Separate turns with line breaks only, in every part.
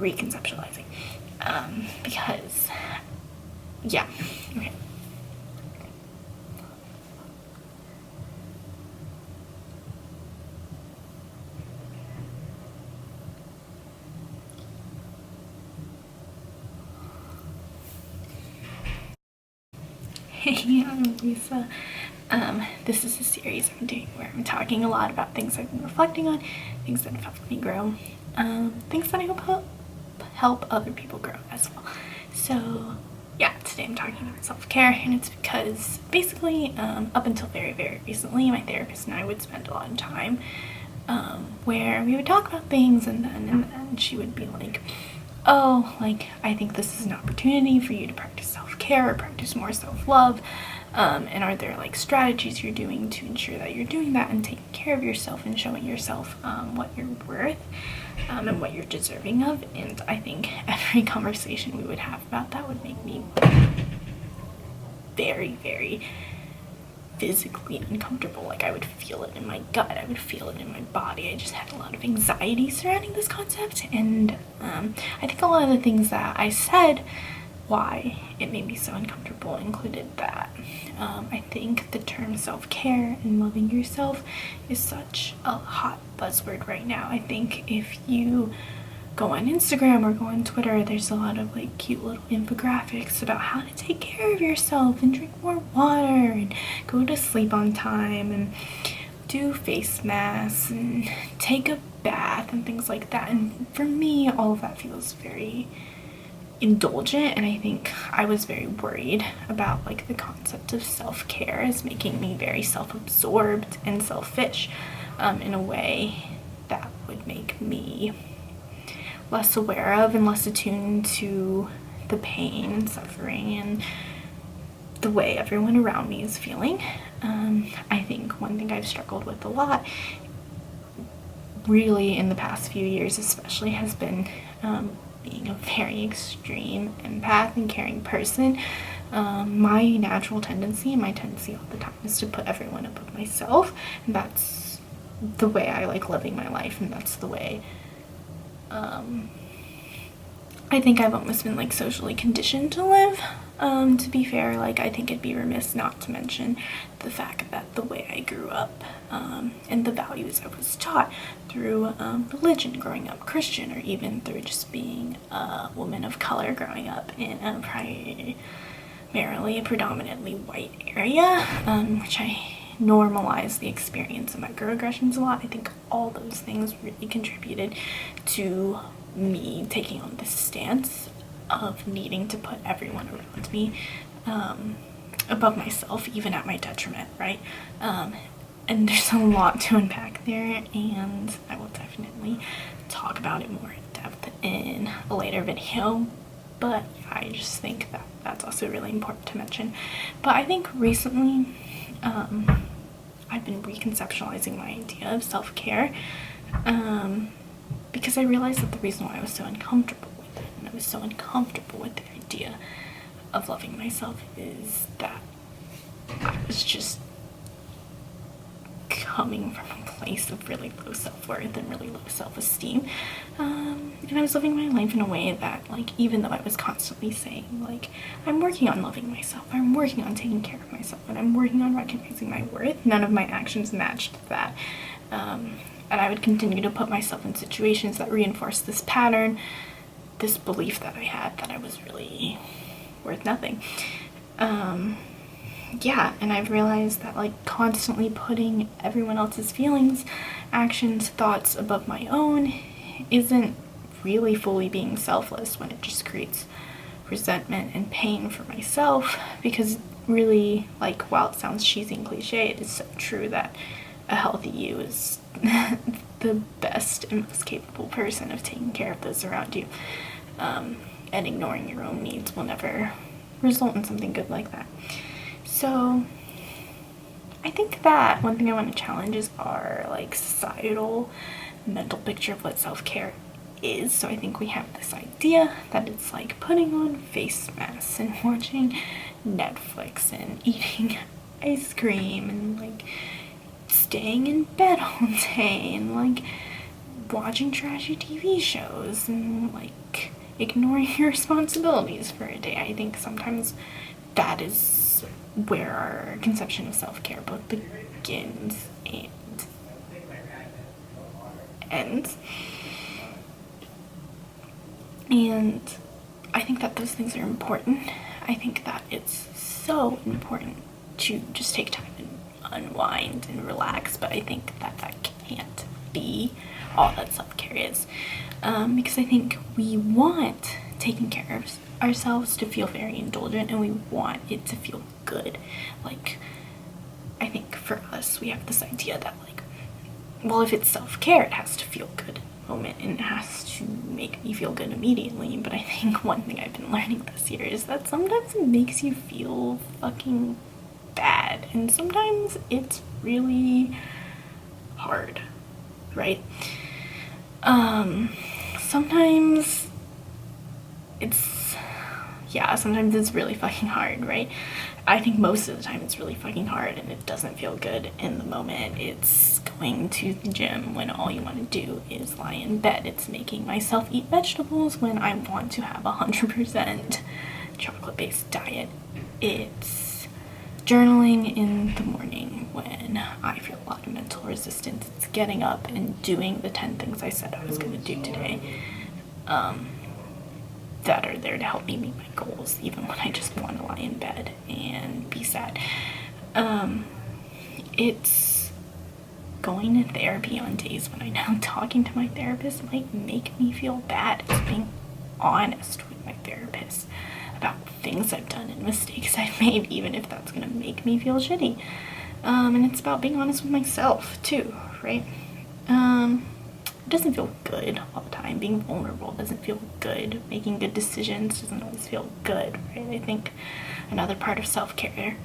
reconceptualizing, because, yeah, okay. Hey, I'm Lisa. This is a series I'm doing where I'm talking a lot about things I've been reflecting on, things that have helped me grow, things that I hope help other people grow as well. So yeah, today I'm talking about self-care, and it's because basically up until very, very recently, my therapist and I would spend a lot of time where we would talk about things, and then she would be like, oh, like, I think this is an opportunity for you to practice self-care or practice more self-love, and are there like strategies you're doing to ensure that you're doing that and taking care of yourself and showing yourself what you're worth, and what you're deserving of. And I think every conversation we would have about that would make me very, very physically uncomfortable. Like, I would feel it in my gut, I would feel it in my body. I just had a lot of anxiety surrounding this concept, and I think a lot of the things that I said, why it made me so uncomfortable, included that I think the term self-care and loving yourself is such a hot buzzword right now. I think if you go on Instagram or go on Twitter, there's a lot of like cute little infographics about how to take care of yourself and drink more water and go to sleep on time and do face masks and take a bath and things like that. And for me, all of that feels very indulgent, and I think I was very worried about like the concept of self-care as making me very self-absorbed and selfish in a way that would make me less aware of and less attuned to the pain and suffering and the way everyone around me is feeling. I think one thing I've struggled with a lot, really in the past few years especially, has been being a very extreme empath and caring person. My natural tendency and my tendency all the time is to put everyone above myself, and that's the way I like living my life, and that's the way I think I've almost been like socially conditioned to live. To be fair, like, I think it'd be remiss not to mention the fact that the way I grew up and the values I was taught through religion growing up Christian, or even through just being a woman of color growing up in a primarily a predominantly white area, which I normalize the experience of microaggressions a lot. I think all those things really contributed to me taking on this stance of needing to put everyone around me above myself, even at my detriment, right? And there's a lot to unpack there, and I will definitely talk about it more in depth in a later video, but I just think that that's also really important to mention. But I think recently I've been reconceptualizing my idea of self-care, because I realized that the reason why I was so uncomfortable with it, and I was so uncomfortable with the idea of loving myself, is that I was just coming from a place of really low self-worth and really low self-esteem, and I was living my life in a way that, like, even though I was constantly saying, like, I'm working on loving myself, I'm working on taking care of myself, and I'm working on recognizing my worth, none of my actions matched that. And I would continue to put myself in situations that reinforced this pattern, this belief that I had that I was really worth nothing. Yeah, and I've realized that, like, constantly putting everyone else's feelings, actions, thoughts above my own isn't really fully being selfless, when it just creates resentment and pain for myself. Because really, like, while it sounds cheesy and cliche, it is so true that a healthy you is the best and most capable person of taking care of those around you, and ignoring your own needs will never result in something good like that. So I think that one thing I want to challenge is our, like, societal mental picture of what self-care is. So I think we have this idea that it's like putting on face masks and watching Netflix and eating ice cream and, like, staying in bed all day and, like, watching trashy TV shows and like ignoring your responsibilities for a day. I think sometimes that is where our conception of self-care both begins and ends. And I think that those things are important. I think that it's so important to just take time and unwind and relax, but I think that that can't be all that self-care is. Because I think we want taking care of ourselves to feel very indulgent, and we want it to feel good. Like, I think for us, we have this idea that, like, well, if it's self-care, it has to feel good in the moment, and it has to make me feel good immediately. But I think one thing I've been learning this year is that sometimes it makes you feel fucking bad, and sometimes it's really hard, right? Sometimes sometimes it's really fucking hard, right? I think most of the time it's really fucking hard and it doesn't feel good in the moment. It's going to the gym when all you want to do is lie in bed. It's making myself eat vegetables when I want to have 100% chocolate-based diet. It's journaling in the morning when I feel a lot of mental resistance. It's getting up and doing the 10 things I said I was going to do today. That are there to help me meet my goals, even when I just want to lie in bed and be sad. It's going to therapy on days when I know talking to my therapist might make me feel bad. It's being honest with my therapist about things I've done and mistakes I've made, even if that's going to make me feel shitty. And it's about being honest with myself, too, right? It doesn't feel good all the time. Being vulnerable doesn't feel good. Making good decisions doesn't always feel good, right? I think another part of self-care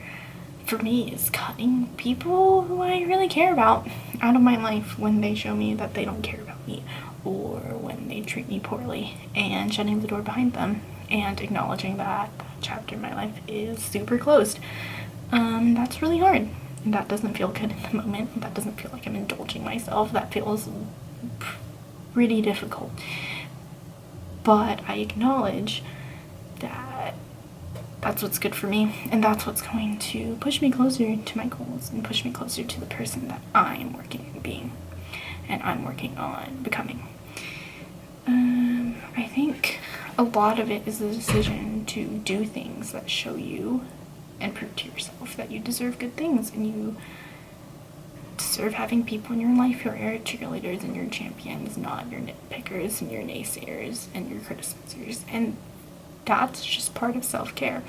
for me is cutting people who I really care about out of my life when they show me that they don't care about me, or when they treat me poorly, and shutting the door behind them and acknowledging that that chapter in my life is super closed. That's really hard. And that doesn't feel good in the moment. That doesn't feel like I'm indulging myself. That feels pretty difficult. But I acknowledge that that's what's good for me, and that's what's going to push me closer to my goals and push me closer to the person that I'm working on being and I'm working on becoming. I think a lot of it is the decision to do things that show you and prove to yourself that you deserve good things, and you deserve having people in your life who are your cheerleaders and your champions, not your nitpickers and your naysayers and your criticizers. And that's just part of self-care.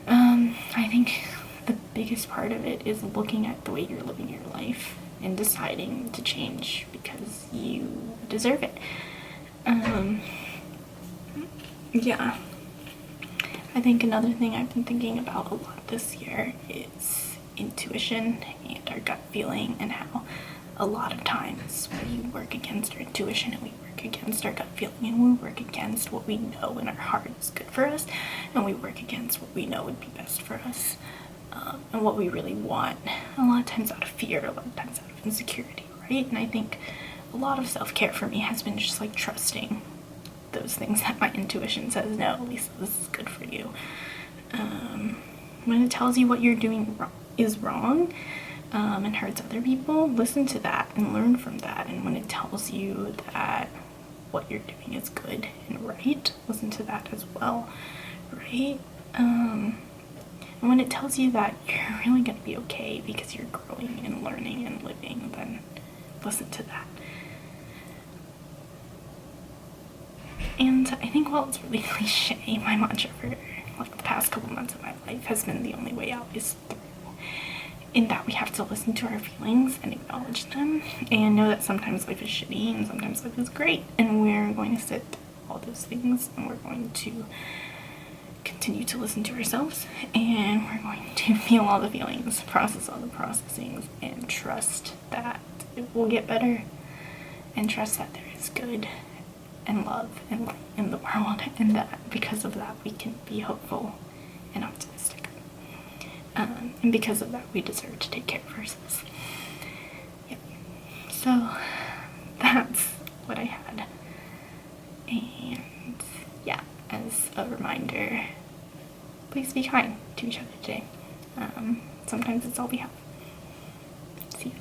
I think the biggest part of it is looking at the way you're living your life and deciding to change because you deserve it. Yeah. I think another thing I've been thinking about a lot this year is intuition and our gut feeling, and how a lot of times we work against our intuition and we work against our gut feeling, and we work against what we know in our heart is good for us, and we work against what we know would be best for us, and what we really want, a lot of times out of fear, a lot of times out of insecurity, right? And I think a lot of self-care for me has been just like trusting those things that my intuition says, no, Lisa, this is good for you. When it tells you what you're doing is wrong, and hurts other people, listen to that and learn from that. And when it tells you that what you're doing is good and right, listen to that as well, right? And when it tells you that you're really gonna be okay because you're growing and learning and living, then listen to that. And I think while it's really cliche, my mantra for like the past couple months of my life has been the only way out is through. In that we have to listen to our feelings and acknowledge them, and know that sometimes life is shitty and sometimes life is great, and we're going to sit through all those things, and we're going to continue to listen to ourselves, and we're going to feel all the feelings, process all the processings, and trust that it will get better, and trust that there is good and love and light in the world, and that because of that we can be hopeful and optimistic. And because of that, we deserve to take care of ourselves. Yep. So that's a reminder. Please be kind to each other today. Sometimes it's all we have. See you.